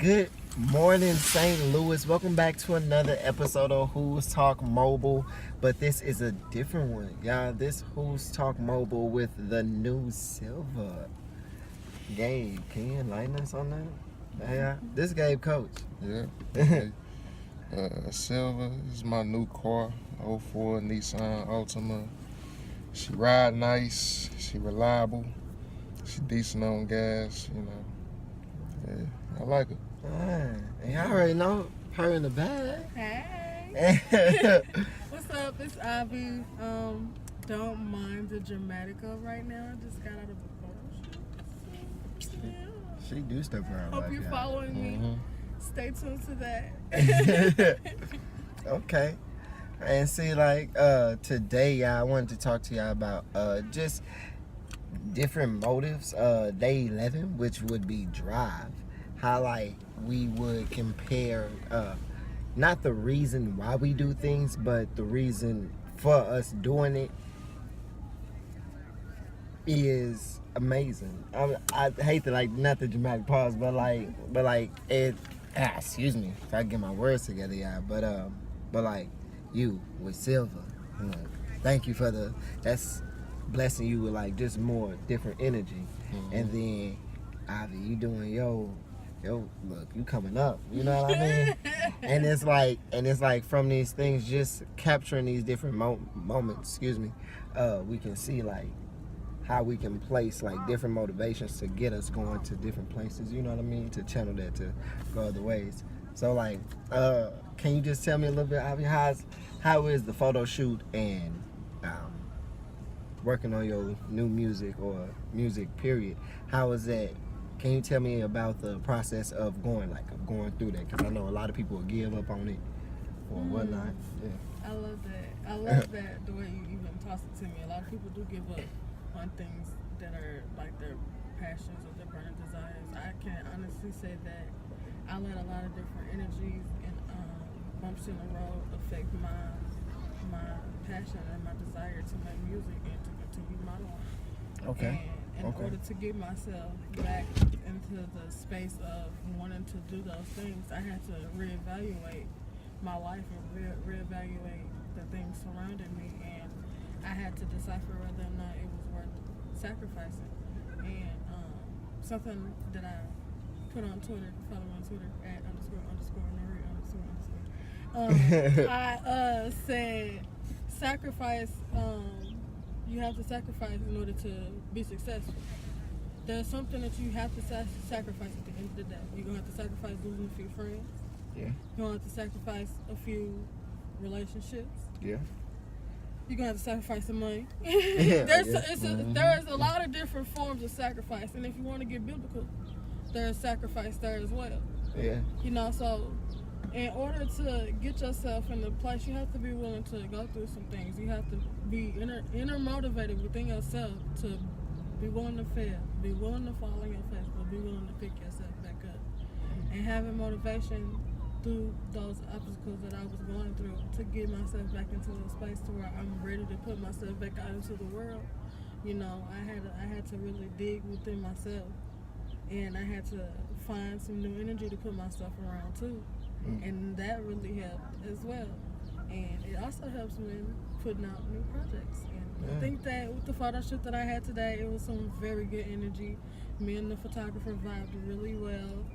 Good morning, St. Louis. Welcome back to another episode of Who's Talk Mobile. But this is a different one, y'all. This Who's Talk Mobile with the new Silver. Gabe, can you enlighten us on that? Yeah, this is Gabe Coach. Yeah. Silver is my new car, 04 Nissan Altima. She ride nice, she reliable, she decent on gas, you know. Yeah, I like her. And y'all already know her in the bag. Hey. What's up? It's Ivy. Don't mind the dramatica right now. I just got out of a photo shoot. She do stuff around. Hope you're following me. Mm-hmm. Stay tuned to that. Okay. And see, like, today, y'all, I wanted to talk to y'all about just different motives. Day 11, which would be drive. How, like, we would compare, not the reason why we do things, but the reason for us doing it is amazing. I hate to, like, not the dramatic pause, but like, it, excuse me, if I get my words together, y'all, but like, you with Silver, you know, thank you for that's blessing you with like just more different energy. Mm-hmm. And then Ivy, you doing yo look, you coming up, you know what I mean? and it's like from these things, just capturing these different moments, we can see like how we can place like different motivations to get us going to different places, you know what I mean, to channel that to go other ways. So like, can you just tell me a little bit, Ivy, how is the photo shoot and working on your new music or music period? How is that? Can you tell me about the process of going through that? Because I know a lot of people will give up on it or whatnot. Yeah. I love that. I love that the way you even toss it to me. A lot of people do give up on things that are like their passions or their burning desires. I can honestly say that I let a lot of different energies and bumps in the road affect my passion and my desire to make music and to continue my life. Okay. And in order to get myself back into the space of wanting to do those things, I had to reevaluate my life and reevaluate the things surrounding me, and I had to decipher whether or not it was worth sacrificing. And something that I put on Twitter, follow me on Twitter at __Nori__. I said sacrifice. You have to sacrifice in order to be successful. There's something that you have to sacrifice at the end of the day. You're gonna have to sacrifice losing a few friends. Yeah. You're gonna have to sacrifice a few relationships. Yeah. You're gonna have to sacrifice some money. Yeah, There's a lot of different forms of sacrifice, and if you want to get biblical, there's sacrifice there as well. Yeah. You know, so in order to get yourself in the place, you have to be willing to go through some things. You have to be inner motivated within yourself to be willing to fail, be willing to fall on your face, but be willing to pick yourself back up. And having motivation through those obstacles that I was going through to get myself back into a space to where I'm ready to put myself back out into the world. You know, I had to really dig within myself, and I had to find some new energy to put myself around too. And that really helped as well. And it also helps me putting out new projects. And I think that with the photo shoot that I had today, it was some very good energy. Me and the photographer vibed really well.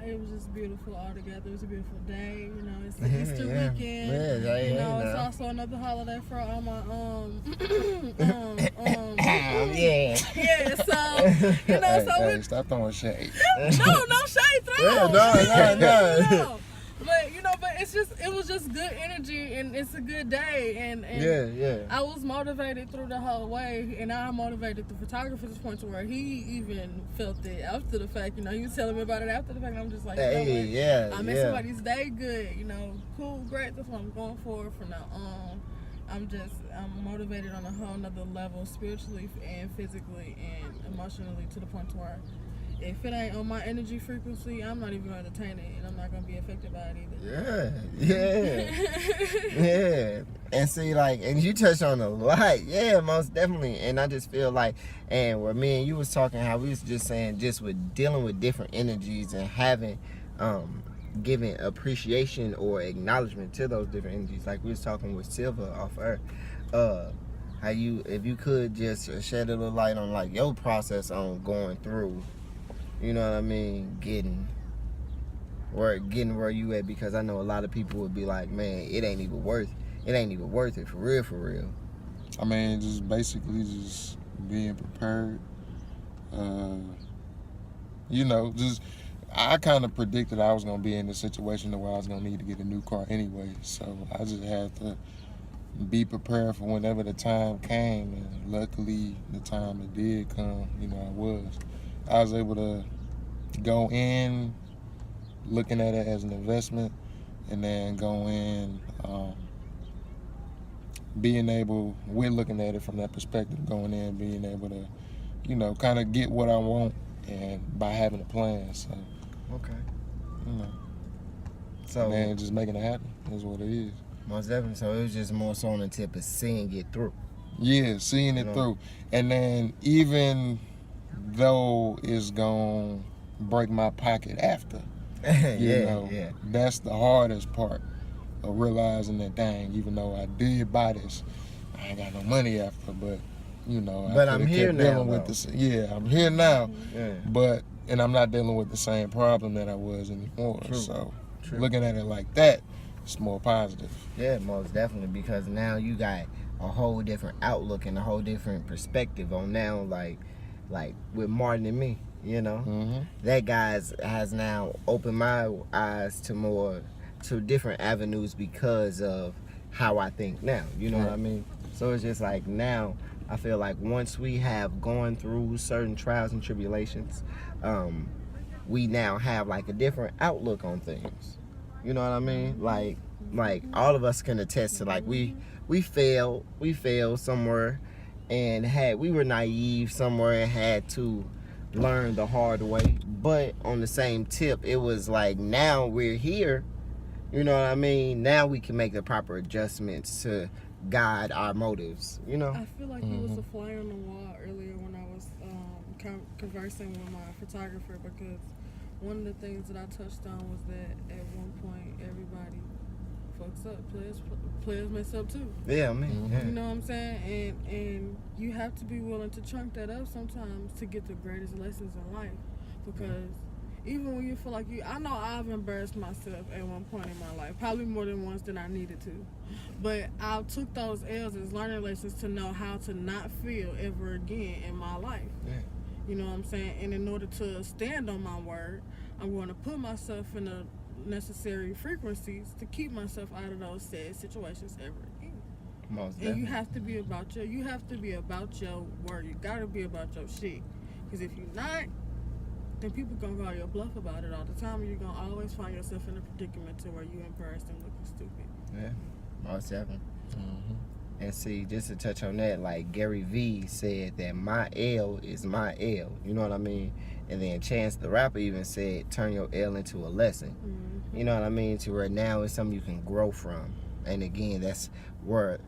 It was just beautiful all together. It was a beautiful day. You know, it's the Easter weekend. You know, it's also another holiday for all my yeah. Yeah, so you know, Hey, stop throwing shade. no shade thrown. No. But it was just good energy, and it's a good day, and yeah. I was motivated through the whole way, and I motivated the photographer to the point to where he even felt it after the fact. You know, he was telling me about it after the fact, and I'm just like, I made somebody's day good. You know, cool, great. That's what I'm going for from now on. I'm motivated on a whole nother level, spiritually and physically and emotionally, to the point to where if it ain't on my energy frequency, I'm not even gonna entertain it, and I'm not gonna be affected by it either. Yeah. And see, like, and you touched on a lot. Yeah, most definitely. And I just feel like, and where me and you was talking, how we was just saying, just with dealing with different energies and having, giving appreciation or acknowledgement to those different energies. Like we was talking with Silva off Earth. How you, if you could just shed a little light on like your process on going through, you know what I mean, getting where you at, because I know a lot of people would be like, man, it ain't even worth it for real. I mean, just basically just being prepared. Just I kind of predicted I was gonna be in a situation where I was gonna need to get a new car anyway, so I just had to be prepared for whenever the time came, and luckily the time it did come. I was able to go in looking at it as an investment, and then go in we're looking at it from that perspective, going in being able to kind of get what I want, and by having a plan. So Okay. So and then just making it happen is what it is. Most definitely. So it was just more so on the tip of seeing it through. Yeah, seeing it through. And then even though it's gonna break my pocket after, that's the hardest part of realizing that, dang, even though I did buy this, I ain't got no money after, but I'm here now. I'm here now. Yeah. And I'm not dealing with the same problem that I was anymore. True. So looking at it like that, it's more positive. Yeah, most definitely, because now you got a whole different outlook and a whole different perspective on now, like with Martin and me, that guys has now opened my eyes to different avenues because of how I think now, what I mean? So it's just like now I feel like once we have gone through certain trials and tribulations, we now have like a different outlook on things. You know what I mean? Like all of us can attest to, like, we failed somewhere, and we were naive somewhere and had to learn the hard way. But on the same tip, it was like now we're here. You know what I mean? Now we can make the proper adjustments to guide our motives. I feel like you was a fly on the wall earlier when I was conversing with my photographer, because one of the things that I touched on was that at one point everybody fucks up. Players mess up too. Yeah, I mean, you know what I'm saying? And you have to be willing to chunk that up sometimes to get the greatest lessons in life. Because even when you feel like I know I've embarrassed myself at one point in my life, probably more than once than I needed to. But I took those L's as learning lessons to know how to not feel ever again in my life. Yeah. You know what I'm saying? And in order to stand on my word, I'm going to put myself in the necessary frequencies to keep myself out of those sad situations ever again. Most and definitely. you have to be about your word. You gotta be about your shit. Because if you're not, then people gonna call your bluff about it all the time, and you're gonna always find yourself in a predicament to where you embarrassed and looking stupid. Yeah, most definitely. And see, just to touch on that, like Gary Vee said that my L is my L. You know what I mean? And then Chance the Rapper even said, turn your L into a lesson. You know what I mean? To where now it's something you can grow from. And again, that's where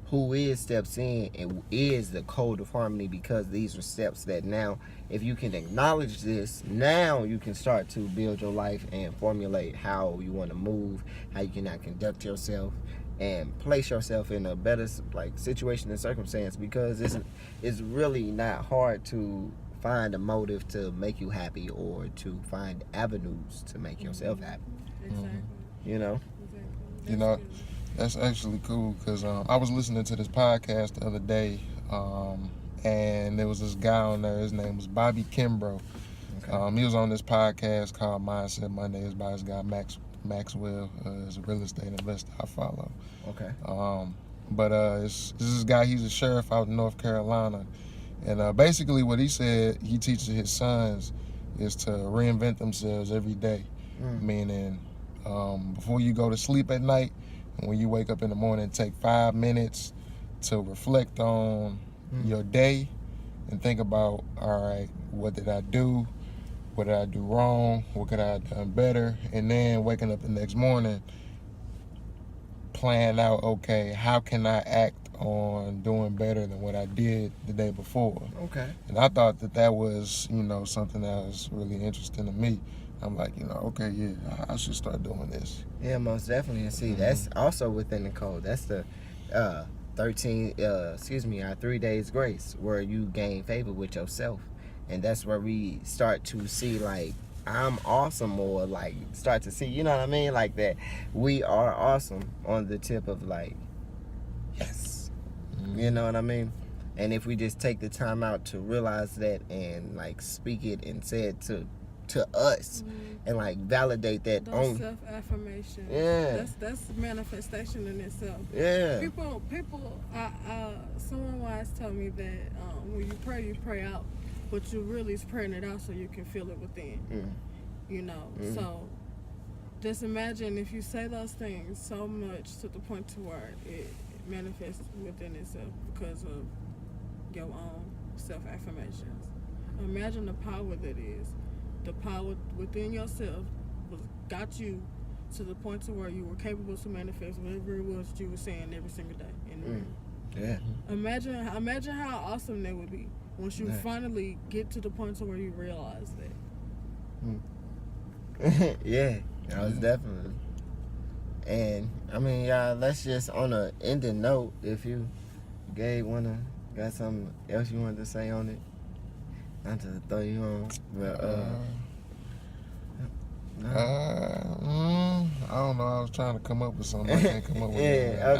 Who Is steps in and is the code of harmony, because these are steps that now, if you can acknowledge this, now you can start to build your life and formulate how you want to move, how you can now conduct yourself, and place yourself in a better situation and circumstance, because it's really not hard to find a motive to make you happy or to find avenues to make yourself happy. Exactly. That's actually cool, because I was listening to this podcast the other day, and there was this guy on there. His name was Bobby Kimbrough. Okay. He was on this podcast called Mindset Mondays by this guy Maxwell, is a real estate investor I follow. Okay. This is guy, he's a sheriff out in North Carolina. And basically what he said he teaches his sons is to reinvent themselves every day. Meaning, before you go to sleep at night, and when you wake up in the morning, take 5 minutes to reflect on your day and think about, all right, what did I do? what did I do wrong, what could I have done better, and then waking up the next morning, plan out, okay, how can I act on doing better than what I did the day before. Okay. And I thought that was, something that was really interesting to me. I'm like, okay, yeah, I should start doing this. Yeah, most definitely. And see, that's also within the code. That's the 3 days grace, where you gain favor with yourself. And that's where we start to see, like, I'm awesome, or like start to see, you know what I mean? Like that we are awesome on the tip of like, yes. You know what I mean? And if we just take the time out to realize that and like speak it and say it to us and like validate that Those on self-affirmation. Yeah. That's manifestation in itself. Yeah. People someone once told me that when you pray out, but you really is praying it out so you can feel it within. So just imagine if you say those things so much to the point to where it manifests within itself because of your own self-affirmations. Imagine the power that is. The power within yourself got you to the point to where you were capable to manifest whatever it was that you were saying every single day in the room. Yeah. Imagine how awesome that would be once you finally get to the point to where you realize that. Yeah, that was definitely. And I mean, y'all, let's just on a ending note, if you, Gabe, got something else you wanted to say on it? Not to throw you on, but I don't know. I was trying to come up with something. I can't come up with yeah,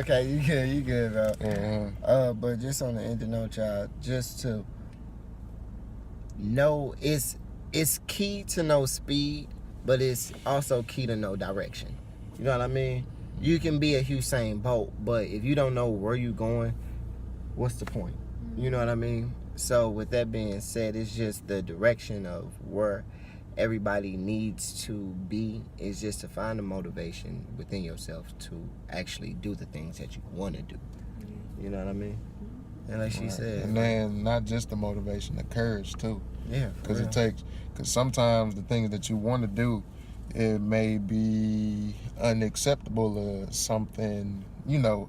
okay, you good, bro. Uh-huh. But just on the ending note, y'all, just to know it's key to know speed, but it's also key to know direction. You know what I mean? You can be a Usain Bolt, but if you don't know where you're going, what's the point? You know what I mean? So with that being said, it's just the direction of where everybody needs to be is just to find the motivation within yourself to actually do the things that you want to do. You know what I mean? And like she said, and then not just the motivation, the courage too. Yeah, because sometimes the things that you want to do, it may be unacceptable or something,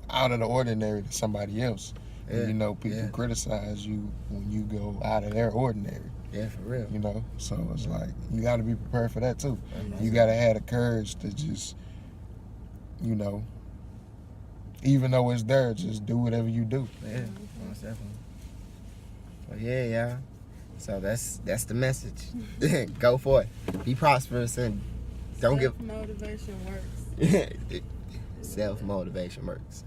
out of the ordinary to somebody else. Yeah. And, people criticize you when you go out of their ordinary. Yeah, for real. So it's like, you got to be prepared for that too. You got to have the courage to just, even though it's there, just do whatever you do. Yeah, most definitely. Well, yeah. So that's the message. Go for it. Be prosperous and don't give. Self-motivation works. Self-motivation works.